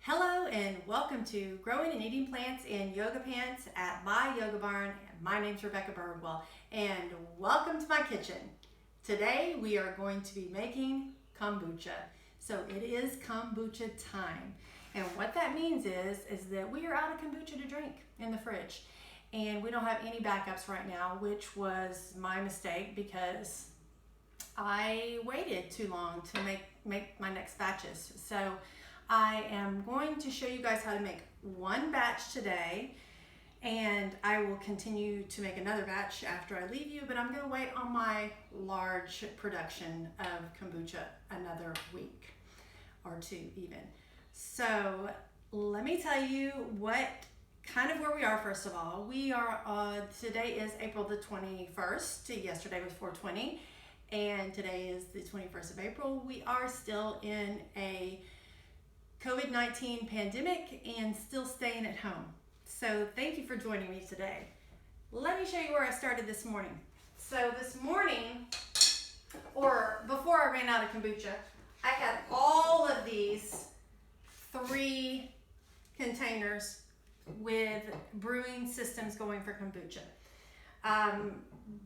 Hello and welcome to Growing and Eating Plants in Yoga Pants at my Yoga Barn. My name's Rebecca Birdwell and welcome to my kitchen. Today we are going to be making kombucha. So it is kombucha time. And what that means is that we are out of kombucha to drink in the fridge. And we don't have any backups right now, which was my mistake because I waited too long to make my next batches. So I am going to show you guys how to make one batch today, and I will continue to make another batch after I leave you, but I'm going to wait on my large production of kombucha another week or two even. So let me tell you what kind of where we are. First of all, we are today is April the 21st. Yesterday was 4/20, and today is the 21st of April. We are still in a COVID-19 pandemic and still staying at home. So thank you for joining me today. Let me show you where I started this morning. So this morning, or before I ran out of kombucha, I had all of these 3 containers with brewing systems going for kombucha.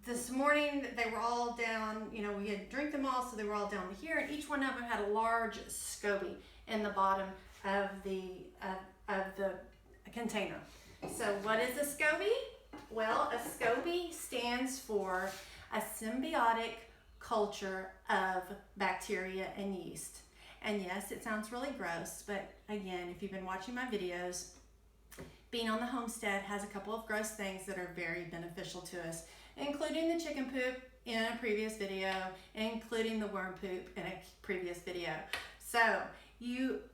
This morning they were all down, we had drank them all, so they were all down here, and each one of them had a large SCOBY in the bottom of the container. So what is a SCOBY? Well, a SCOBY stands for a symbiotic culture of bacteria and yeast. And yes, it sounds really gross, but again, if you've been watching my videos, being on the homestead has a couple of gross things that are very beneficial to us, including the chicken poop in a previous video, including the worm poop in a previous video. So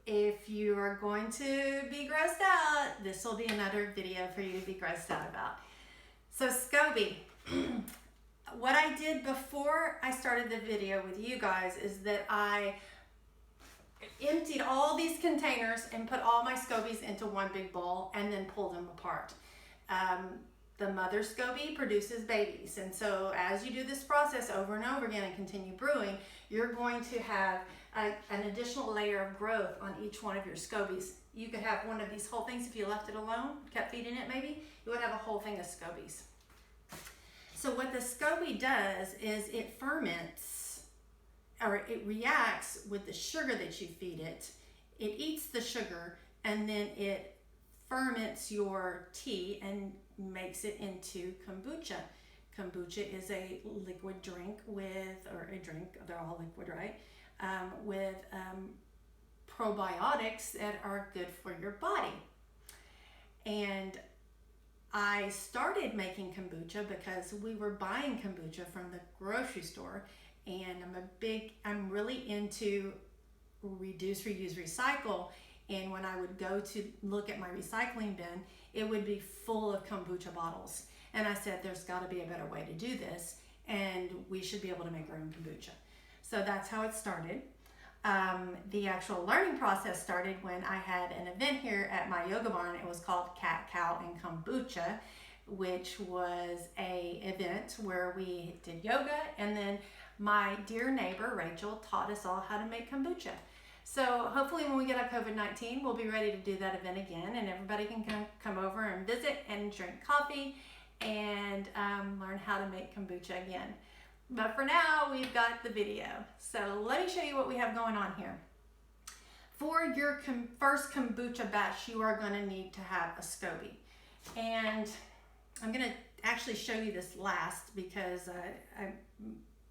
if you are going to be grossed out, this will be another video for you to be grossed out about. So SCOBY, what I did before I started the video with you guys is that I emptied all these containers and put all my SCOBYs into one big bowl and then pulled them apart. The mother SCOBY produces babies, and so as you do this process over and over again and continue brewing, you're going to have an additional layer of growth on each one of your SCOBYs. You could have one of these whole things if you left it alone, kept feeding it maybe, you would have a whole thing of SCOBYs. So what the SCOBY does is it ferments, or it reacts with the sugar that you feed it. It eats the sugar and then it ferments your tea and makes it into kombucha. Kombucha is a liquid drink they're all liquid, right? With probiotics that are good for your body. And I started making kombucha because we were buying kombucha from the grocery store, and I'm really into reduce, reuse, recycle. And when I would go to look at my recycling bin, it would be full of kombucha bottles. And I said, there's got to be a better way to do this, and we should be able to make our own kombucha. So that's how it started. The actual learning process started when I had an event here at my yoga barn. It was called Cat, Cow, and Kombucha, which was a event where we did yoga, and then my dear neighbor Rachel taught us all how to make kombucha. So hopefully when we get out of COVID-19, we'll be ready to do that event again, and everybody can come over and visit and drink coffee and learn how to make kombucha again. But for now, we've got the video. So let me show you what we have going on here. For your first kombucha batch, you are going to need to have a SCOBY. And I'm going to actually show you this last because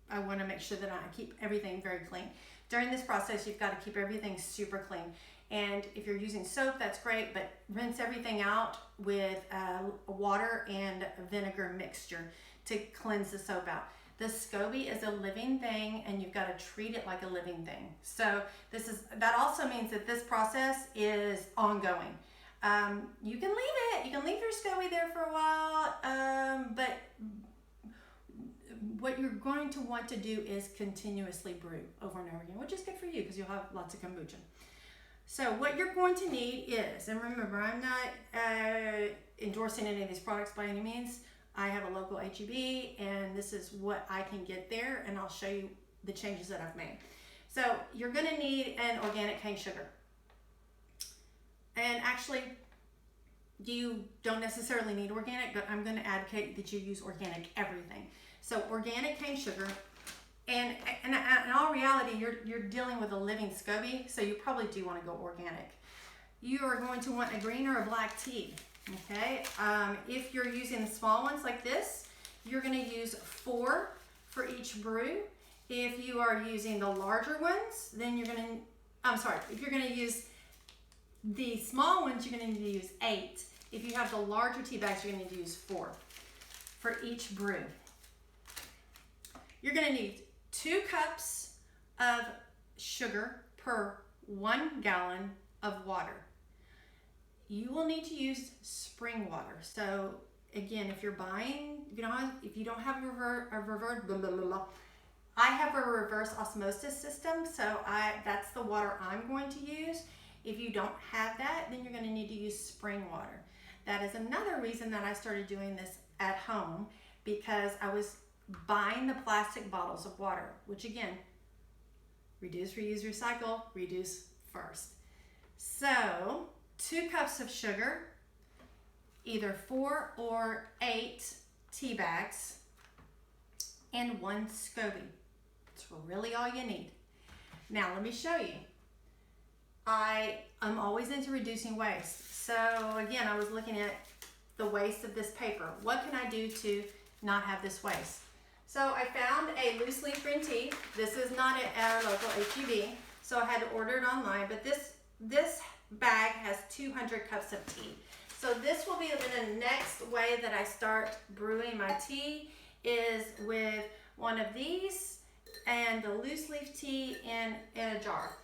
I want to make sure that I keep everything very clean. During this process, you've got to keep everything super clean. And if you're using soap, that's great, but rinse everything out with a water and vinegar mixture to cleanse the soap out. The SCOBY is a living thing, and you've got to treat it like a living thing. So that also means that this process is ongoing. You can leave it. You can leave your SCOBY there for a while, but what you're going to want to do is continuously brew over and over again, which is good for you because you'll have lots of kombucha. So what you're going to need is, and remember, I'm not endorsing any of these products by any means. I have a local HEB, and this is what I can get there, and I'll show you the changes that I've made. So you're going to need an organic cane sugar. And actually, you don't necessarily need organic, but I'm going to advocate that you use organic everything. So organic cane sugar, and in all reality, you're dealing with a living SCOBY, so you probably do want to go organic. You are going to want a green or a black tea, okay? If you're using the small ones like this, you're going to use 4 for each brew. If you are using the larger ones, then you're going to, if you're going to use the small ones, you're going to need to use 8. If you have the larger tea bags, you're going to need to use 4 for each brew. You're going to need 2 cups of sugar per 1 gallon of water. You will need to use spring water. So again, if you're buying, if you don't have I have a reverse osmosis system, so that's the water I'm going to use. If you don't have that, then you're going to need to use spring water. That is another reason that I started doing this at home, because I was buying the plastic bottles of water, which again, reduce, reuse, recycle, reduce first. So 2 cups of sugar, either 4 or 8 tea bags, and 1 SCOBY. It's really all you need. Now let me show you. I'm always into reducing waste. So again, I was looking at the waste of this paper. What can I do to not have this waste? So I found a loose leaf green tea. This is not at our local HEB, so I had to order it online, but this bag has 200 cups of tea. So this will be the next way that I start brewing my tea, is with one of these and the loose leaf tea in a jar.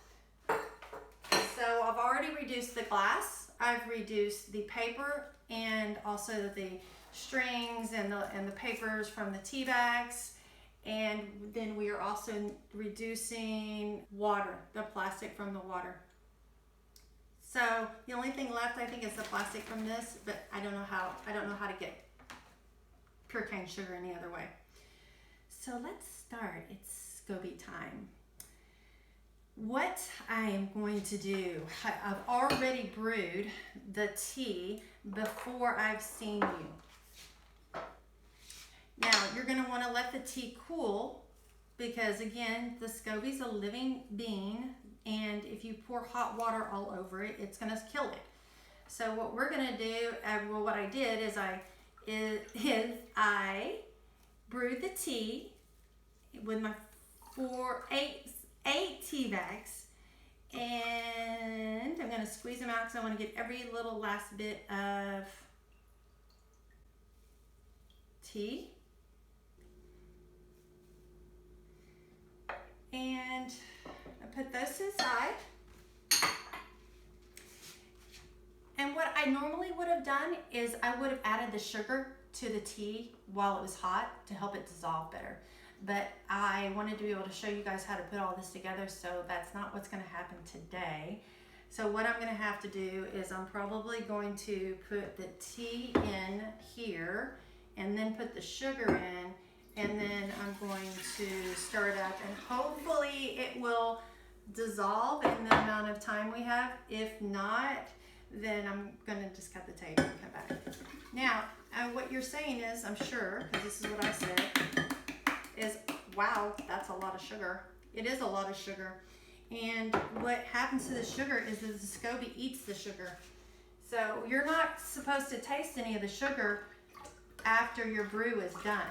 So I've already reduced the glass, I've reduced the paper, and also the strings and the papers from the tea bags. And then we are also reducing water, the plastic from the water. So the only thing left, I think, is the plastic from this, but I don't know how to get pure cane sugar any other way. So let's start. It's SCOBY time. What I am going to do, I've already brewed the tea before I've seen you. Now you're going to want to let the tea cool, because again, the SCOBY's a living being, and if you pour hot water all over it, it's going to kill it. So what we're going to do, what I did is I brewed the tea with my 8 tea bags, and I'm going to squeeze them out because I want to get every little last bit of tea. And I put those to the side. And what I normally would have done is I would have added the sugar to the tea while it was hot to help it dissolve better. But I wanted to be able to show you guys how to put all this together, so that's not what's going to happen today. So what I'm going to have to do is I'm probably going to put the tea in here and then put the sugar in, and then I'm going to stir it up, and hopefully it will dissolve in the amount of time we have. If not, then I'm going to just cut the tape and come back. Now, what you're saying is, I'm sure, because this is what I said, is, wow, that's a lot of sugar. It is a lot of sugar. And what happens to the sugar is that the SCOBY eats the sugar. So you're not supposed to taste any of the sugar after your brew is done.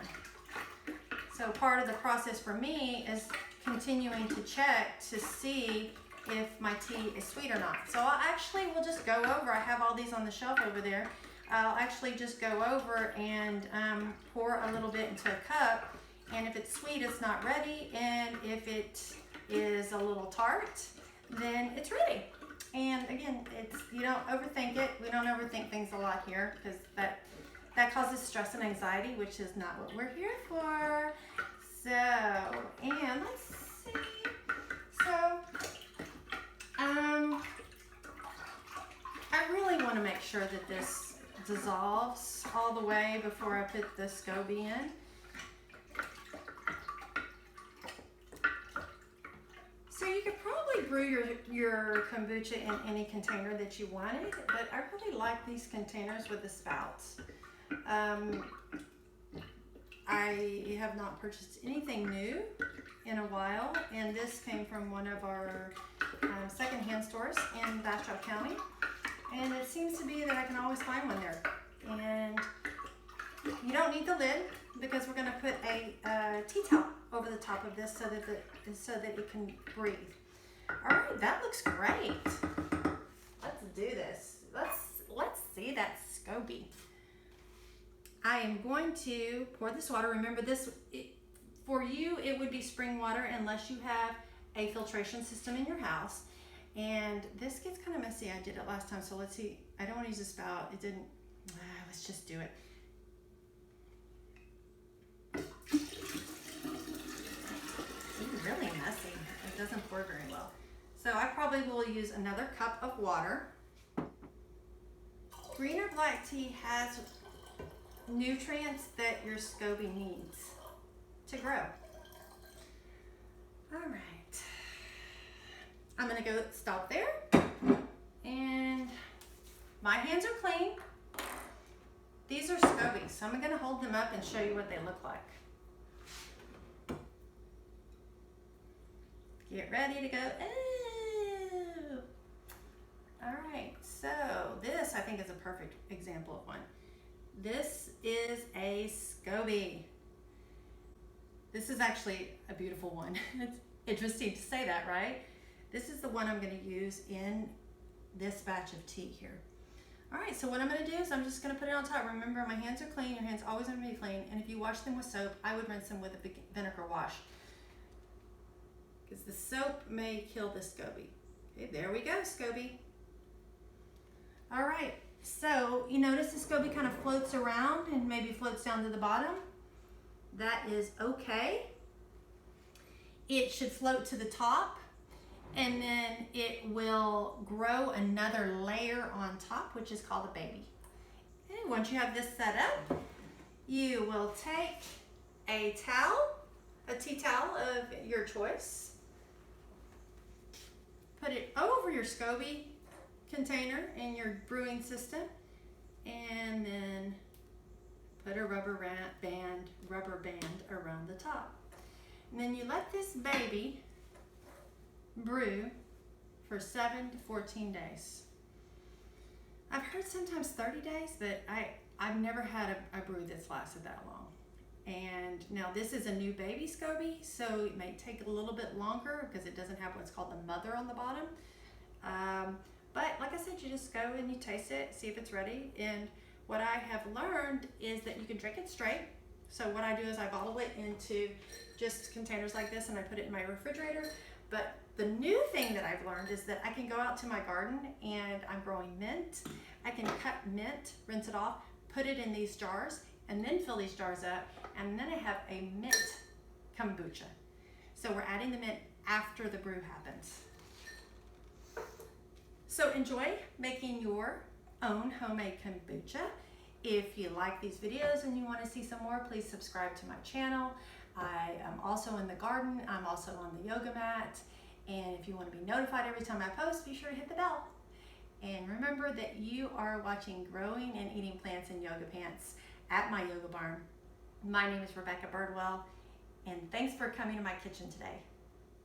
So part of the process for me is continuing to check to see if my tea is sweet or not. So I actually will just go over, I have all these on the shelf over there. I'll actually just go over and pour a little bit into a cup. And if it's sweet, it's not ready. And if it is a little tart, then it's ready. And again, you don't overthink it. We don't overthink things a lot here, because that causes stress and anxiety, which is not what we're here for. So, and let's see. So, I really want to make sure that this dissolves all the way before I put the SCOBY in. So you could probably brew your kombucha in any container that you wanted, but I really like these containers with the spouts. I have not purchased anything new in a while, and this came from one of our secondhand stores in Bastrop County, and it seems to be that I can always find one there. And you don't need the lid because we're going to put a tea towel over the top of this so that it can breathe. All right, that looks great. Let's do this. Let's see that SCOBY. I am going to pour this water. Remember this, for you, it would be spring water unless you have a filtration system in your house. And this gets kind of messy. I did it last time, so let's see. I don't want to use a spout. It didn't, let's just do it. It's really messy. It doesn't pour very well. So I probably will use another cup of water. Green or black tea has nutrients that your SCOBY needs to grow. All right. I'm gonna go stop there. And my hands are clean. These are SCOBYs, so I'm gonna hold them up and show you what they look like. Get ready to go. Ooh. All right, so this I think is a perfect example of one. This is a SCOBY. This is actually a beautiful one. It's interesting to say that, right? This is the one I'm going to use in this batch of tea here. All right, so what I'm going to do is I'm just going to put it on top. Remember, my hands are clean. Your hands always going to be clean. And if you wash them with soap, I would rinse them with a vinegar wash, because the soap may kill the SCOBY. Okay, there we go, SCOBY. All right, so you notice the SCOBY kind of floats around and maybe floats down to the bottom. That is okay. It should float to the top, and then it will grow another layer on top, which is called a baby. And once you have this set up, you will take a towel, a tea towel of your choice, put it over your SCOBY container in your brewing system, and then put a rubber band around the top. And then you let this baby brew for 7 to 14 days. I've heard sometimes 30 days, but I've never had a brew that's lasted that long. And now this is a new baby SCOBY, so it may take a little bit longer because it doesn't have what's called the mother on the bottom. But like I said, you just go and you taste it, see if it's ready. And what I have learned is that you can drink it straight. So what I do is I bottle it into just containers like this and I put it in my refrigerator. But the new thing that I've learned is that I can go out to my garden and I'm growing mint. I can cut mint, rinse it off, put it in these jars, and then fill these jars up. And then I have a mint kombucha. So we're adding the mint after the brew happens. So enjoy making your own homemade kombucha. If you like these videos and you want to see some more, please subscribe to my channel. I am also in the garden. I'm also on the yoga mat. And if you want to be notified every time I post, be sure to hit the bell. And remember that you are watching Growing and Eating Plants in Yoga Pants at my yoga barn. My name is Rebecca Birdwell, and thanks for coming to my kitchen today.